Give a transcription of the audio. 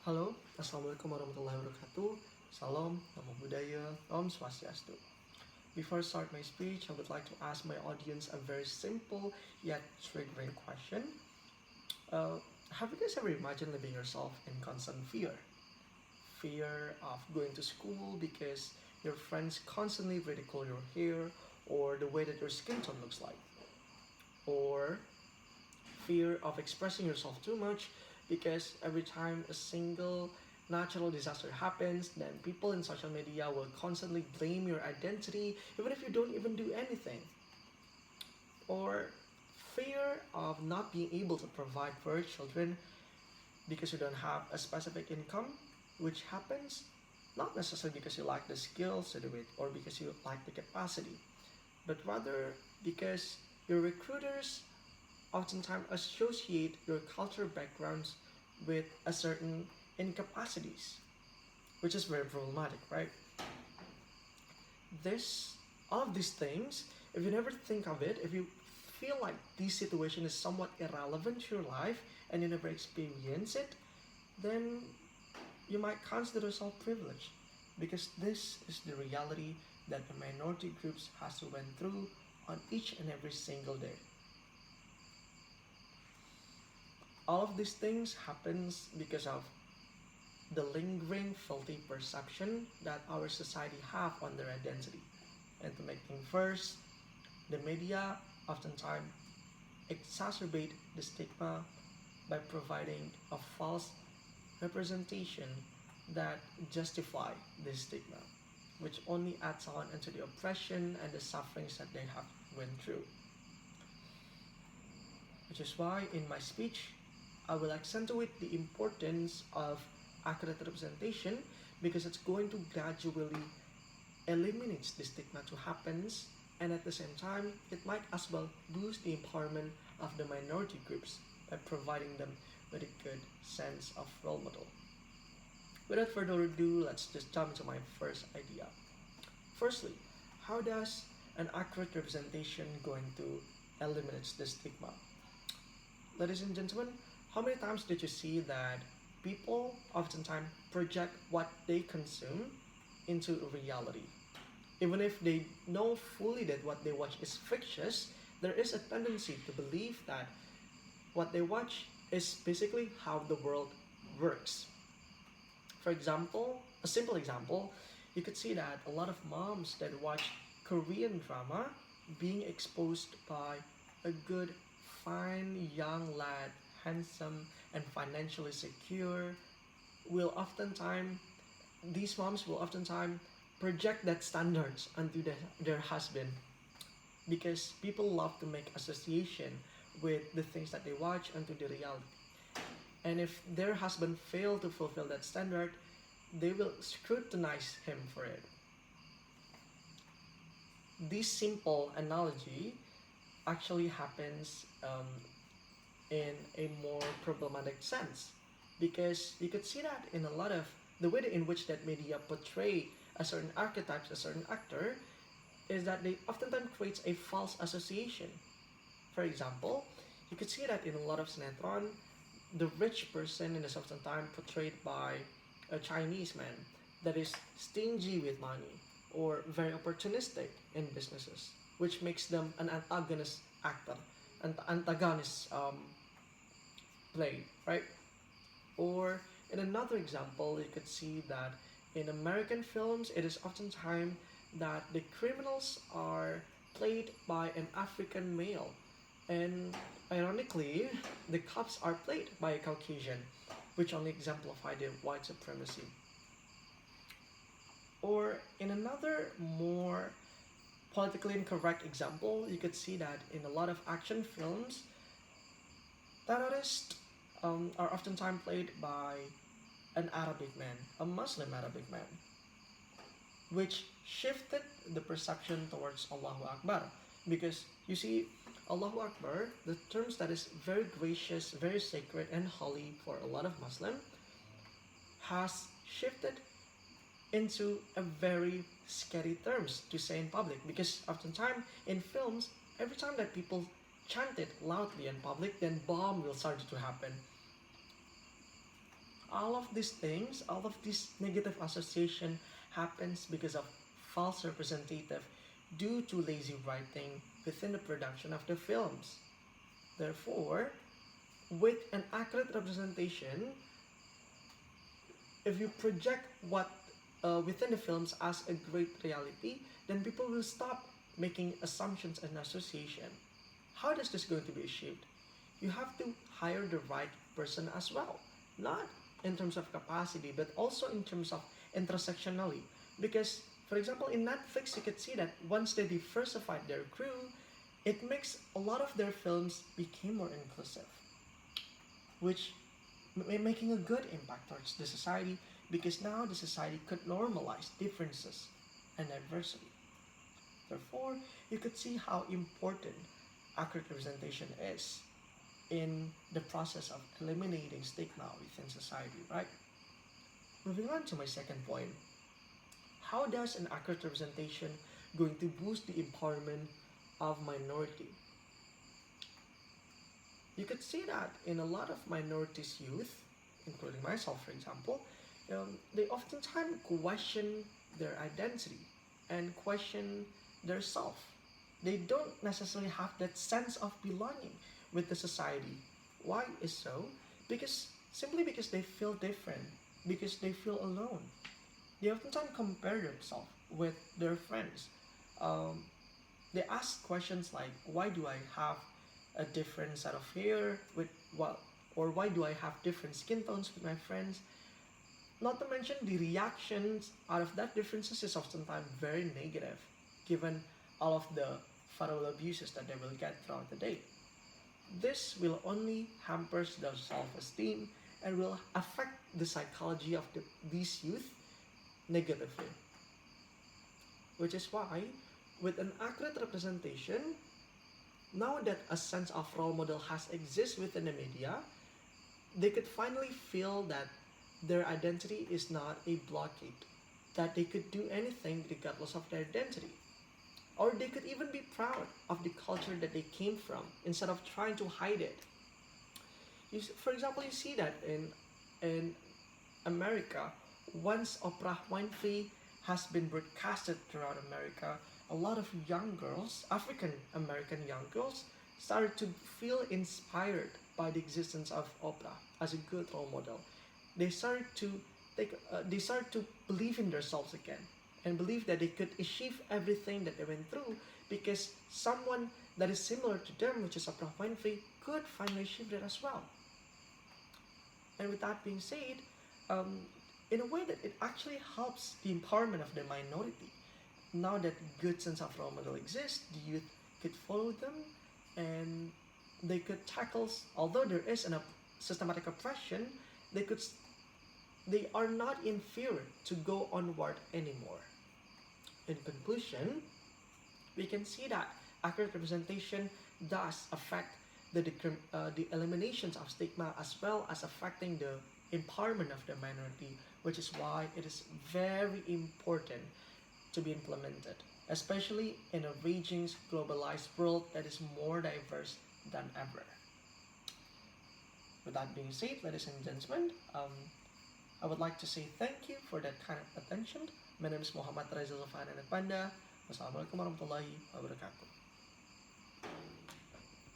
Halo, Assalamualaikum warahmatullahi wabarakatuh. Salam, Namo Buddhaya, Om Swastiastu. Before I start my speech, I would like to ask my audience a very simple yet triggering question. Have you guys ever imagined living yourself in constant fear? Fear of going to school because your friends constantly ridicule your hair or the way that your skin tone looks like. Or fear of expressing yourself too much because every time a single natural disaster happens, then people in social media will constantly blame your identity even if you don't even do anything. Or fear of not being able to provide for your children because you don't have a specific income, which happens not necessarily because you lack the skills to do it or because you lack the capacity, but rather because your recruiters oftentimes associate your cultural backgrounds with a certain incapacities, which is very problematic, right? This, all of these things, if you never think of it, if you feel like this situation is somewhat irrelevant to your life and you never experience it, then you might consider yourself privileged because this is the reality that the minority groups has to went through on each and every single day. All of these things happens because of the lingering filthy perception that our society have on their identity. And to make things worse, the media oftentimes exacerbate the stigma by providing a false representation that justify this stigma, which only adds on into the oppression and the sufferings that they have went through. Which is why in my speech, I will accentuate the importance of accurate representation because it's going to gradually eliminate the stigma to happens, and at the same time it might as well boost the empowerment of the minority groups by providing them with a good sense of role model. Without further ado, let's just jump into my first idea. Firstly, how does an accurate representation going to eliminate the stigma? Ladies and gentlemen, how many times did you see that people oftentimes project what they consume into reality? Even if they know fully that what they watch is fictitious, there is a tendency to believe that what they watch is basically how the world works. For example, a simple example, you could see that a lot of moms that watch Korean drama being exposed by a good, fine young lad, handsome and financially secure, will oftentimes these moms will oftentimes project that standards onto their husband because people love to make association with the things that they watch onto the reality. And if their husband fail to fulfill that standard, they will scrutinize him for it. This simple analogy actually happens in a more problematic sense because you could see that in a lot of the way in which that media portray a certain archetypes, a certain actor, is that they oftentimes creates a false association. For example, you could see that in a lot of sinetron, the rich person in the subsequent time portrayed by a Chinese man that is stingy with money or very opportunistic in businesses, which makes them an antagonist actor, an antagonist play, right? Or in another example, you could see that in American films, it is oftentimes that the criminals are played by an African male, and ironically, the cops are played by a Caucasian, which only exemplify the white supremacy. Or in another more politically incorrect example, you could see that in a lot of action films, terrorists are oftentimes played by an Arabic man, a Muslim Arabic man, which shifted the perception towards Allahu Akbar. Because you see, Allahu Akbar, the terms that is very gracious, very sacred and holy for a lot of Muslim, has shifted into a very scary terms to say in public. Because oftentimes in films, every time that people chant it loudly in public, then bomb will start to happen. All of these things, all of this negative association happens because of false representative due to lazy writing within the production of the films. Therefore, with an accurate representation, if you project what within the films as a great reality, then people will stop making assumptions and association. How is this going to be achieved? You have to hire the right person as well, not in terms of capacity, but also in terms of intersectionality. Because, for example, in Netflix, you could see that once they diversified their crew, it makes a lot of their films became more inclusive, which making a good impact towards the society because now the society could normalize differences and diversity. Therefore, you could see how important accurate representation is in the process of eliminating stigma within society, right? Moving on to my second point, how does an accurate representation going to boost the empowerment of minority? You could see that in a lot of minorities youth, including myself for example, they oftentimes question their identity and question their self. They don't necessarily have that sense of belonging with the society. Why is so? Because simply because they feel different, because they feel alone. They oftentimes compare themselves with their friends. Um, they ask questions like, "Why do I have a different set of hair with what?" Or "Why do I have different skin tones with my friends?" Not to mention the reactions out of that differences is oftentimes very negative, given all of the verbal abuses that they will get throughout the day. This will only hampers their self-esteem and will affect the psychology of these youth negatively. Which is why, with an accurate representation, now that a sense of role model has exist within the media, they could finally feel that their identity is not a blockade, that they could do anything regardless of their identity. Or they could even be proud of the culture that they came from instead of trying to hide it. For example, you see that in America, once Oprah Winfrey has been broadcasted throughout America, a lot of young girls, African American young girls, started to feel inspired by the existence of Oprah as a good role model. They started to they started to believe in themselves again and believe that they could achieve everything that they went through because someone that is similar to them, which is Oprah Winfrey, could finally achieve that as well. And with that being said, um, in a way that it actually helps the empowerment of the minority. Now that good sense of role model exists, the youth could follow them and they could tackle, although there is an systematic oppression, they could they are not in fear to go onward anymore. In conclusion, we can see that accurate representation does affect the eliminations of stigma as well as affecting the empowerment of the minority, which is why it is very important to be implemented, especially in a raging globalized world that is more diverse than ever. With that being said, ladies and gentlemen, I would like to say thank you for that kind of attention. My name is Muhammad Rezha Zulfachryan Edmanda. Wassalamualaikum warahmatullahi wabarakatuh.